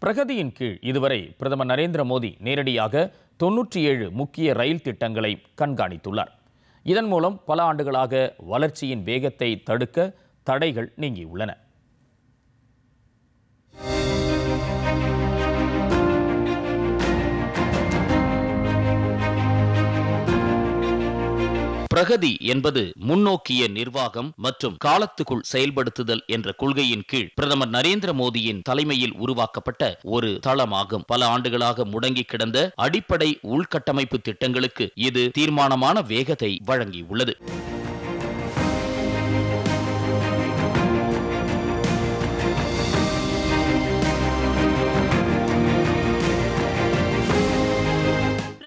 பிரகதியின் கீழ் இதுவரை பிரதமர் நரேந்திர மோடி நேரடியாக 97 முக்கிய ரயில் திட்டங்களை கண்காணித்துள்ளார். இதன் மூலம் பல ஆண்டுகளாக வளர்ச்சியின் வேகத்தை தடுக்க தடைகள் நீங்கியுள்ளன. பிரகதி என்பது முன்னோக்கிய நிர்வாகம் மற்றும் காலத்துக்குள் செயல்படுத்துதல் என்ற கொள்கையின் கீழ் பிரதமர் நரேந்திர மோடியின் தலைமையில் உருவாக்கப்பட்ட ஒரு தளமாகும். பல ஆண்டுகளாக முடங்கி கிடந்த அடிப்படை உள்கட்டமைப்பு திட்டங்களுக்கு இது தீர்மானமான வேகத்தை வழங்கியுள்ளது.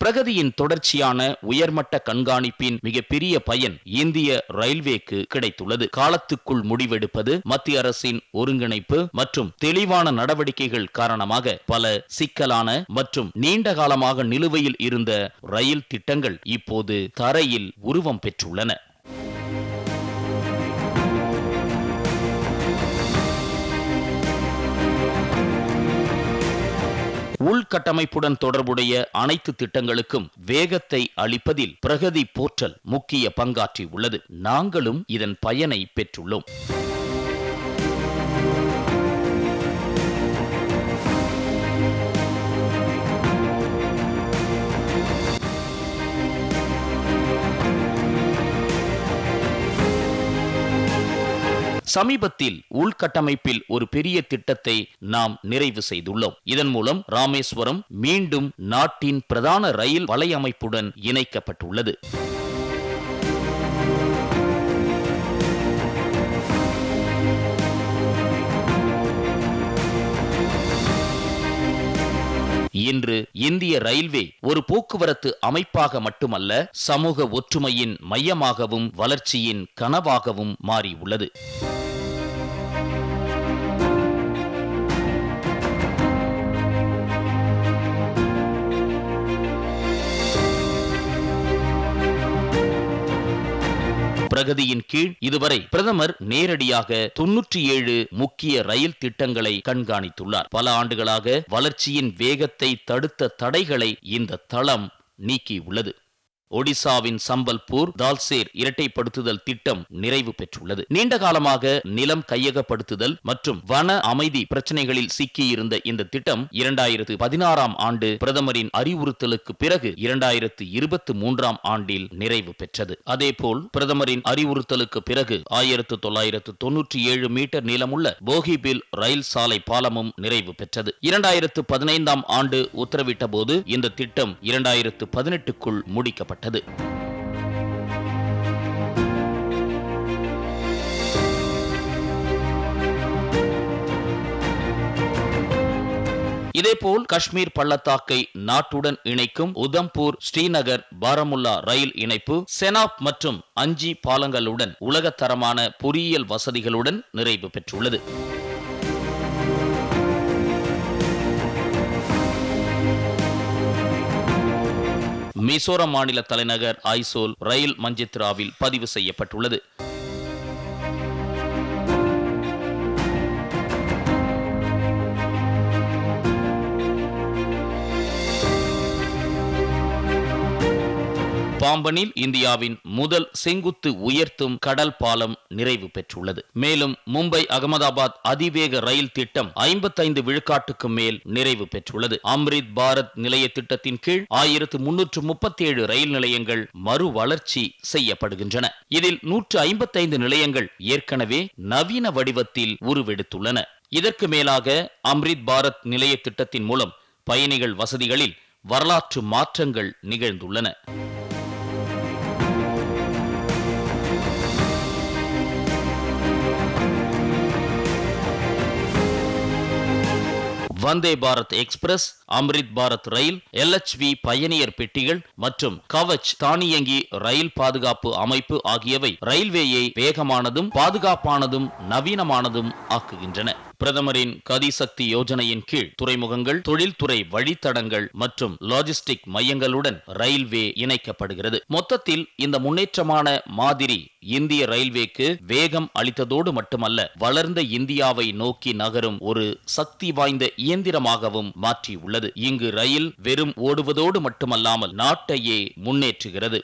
பிரகதியின் தொடர்ச்சியான உயர்மட்ட கண்காணிப்பின் மிகப்பெரிய பயன் இந்திய ரயில்வேக்கு கிடைத்துள்ளது. காலத்துக்குள் முடிவெடுப்பது, மத்திய அரசின் ஒருங்கிணைப்பு மற்றும் தெளிவான நடவடிக்கைகள் காரணமாக பல சிக்கலான மற்றும் நீண்ட காலமாக நிலுவையில் இருந்த ரயில் திட்டங்கள் இப்போது தரையில் உருவம் பெற்றுள்ளன. உள்கட்டமைப்புடன் தொடர்புடைய அனைத்து திட்டங்களுக்கும் வேகத்தை அளிப்பதில் பிரகதி போர்ட்டல் முக்கிய பங்காற்றி உள்ளது. நாங்களும் இதன் பயனை பெற்றுள்ளோம். சமீபத்தில் உள்கட்டமைப்பில் ஒரு பெரிய திட்டத்தை நாம் நிறைவு செய்துள்ளோம். இதன் மூலம் ராமேஸ்வரம் மீண்டும் நாட்டின் பிரதான ரயில் வலையமைப்புடன் இணைக்கப்பட்டுள்ளது. இன்று இந்திய ரயில்வே ஒரு போக்குவரத்து அமைப்பாக மட்டுமல்ல, சமூக ஒற்றுமையின் மையமாகவும் வளர்ச்சியின் கனவாகவும் மாறியுள்ளது. பிரகதியின் கீழ் இதுவரை பிரதமர் நேரடியாக 97 முக்கிய ரயில் திட்டங்களை கண்காணித்துள்ளார். பல ஆண்டுகளாக வளர்ச்சியின் வேகத்தை தடுத்த தடைகளை இந்த தளம் நீக்கியுள்ளது. ஒடிசாவின் சம்பல்பூர் தால்சேர் இரட்டைப்படுத்துதல் திட்டம் நிறைவு பெற்றுள்ளது. நீண்ட காலமாக நிலம் கையகப்படுத்துதல் மற்றும் வன அமைதி பிரச்சனைகளில் சிக்கியிருந்த இந்த திட்டம் 2016 ஆண்டு பிரதமரின் அறிவுறுத்தலுக்கு பிறகு 2023 ஆண்டில் நிறைவு பெற்றது. அதேபோல் பிரதமரின் அறிவுறுத்தலுக்கு பிறகு 1997 மீட்டர் நீளமுள்ள போகிபில் ரயில் சாலை பாலமும் நிறைவு பெற்றது. 2015 ஆண்டு உத்தரவிட்ட போது இந்த திட்டம் 2018க்குள் முடிக்கப்பட்டது. இதேபோல் காஷ்மீர் பள்ளத்தாக்கை நாட்டுடன் இணைக்கும் உதம்பூர் ஸ்ரீநகர் பாரமுல்லா ரயில் இணைப்பு செனாப் மற்றும் அஞ்சி பாலங்களுடன் உலகத்தரமான பொறியியல் வசதிகளுடன் நிறைவு பெற்றுள்ளது. மிசோரம் மாநில தலைநகர் ஐசோல் ரயில் மஞ்சித்ராவில் பதிவு செய்யப்பட்டுள்ளது. பாம்பனில் இந்தியாவின் முதல் செங்குத்து உயர்த்தும் கடல் பாலம் நிறைவு பெற்றுள்ளது. மேலும் மும்பை அகமதாபாத் அதிவேக ரயில் திட்டம் 55 விழுக்காட்டுக்கு மேல் நிறைவு பெற்றுள்ளது. அம்ரித் பாரத் நிலைய திட்டத்தின் கீழ் 1337 ரயில் நிலையங்கள் மறு வளர்ச்சி செய்யப்படுகின்றன. இதில் 155 நிலையங்கள் ஏற்கனவே நவீன வடிவத்தில் உருவெடுத்துள்ளன. இதற்கு மேலாக அம்ரித் பாரத் நிலைய திட்டத்தின் மூலம் பயணிகள் வசதிகளில் வரலாற்று மாற்றங்கள் நிகழ்ந்துள்ளன. வந்தே பாரத் எக்ஸ்பிரஸ், அம்ரித் பாரத் ரயில், LHV பயணியர் பெட்டிகள் மற்றும் கவச் தானியங்கி ரயில் பாதுகாப்பு அமைப்பு ஆகியவை ரயில்வேயை வேகமானதும் பாதுகாப்பானதும் நவீனமானதும் ஆக்குகின்றன. பிரதமரின் கதிசக்தி யோஜனையின் கீழ் துறைமுகங்கள், தொழில்துறை வழித்தடங்கள் மற்றும் லாஜிஸ்டிக் மையங்களுடன் ரயில்வே இணைக்கப்படுகிறது. மொத்தத்தில் இந்த முன்னேற்றமான மாதிரி இந்திய ரயில்வேக்கு வேகம் அளித்ததோடு மட்டுமல்ல, வளர்ந்த இந்தியாவை நோக்கி நகரும் ஒரு சக்தி வாய்ந்த இயந்திரமாகவும் மாற்றியுள்ளது. இங்கு ரயில் வெறும் ஓடுவதோடு மட்டுமல்லாமல் நாட்டையே முன்னேற்றுகிறது.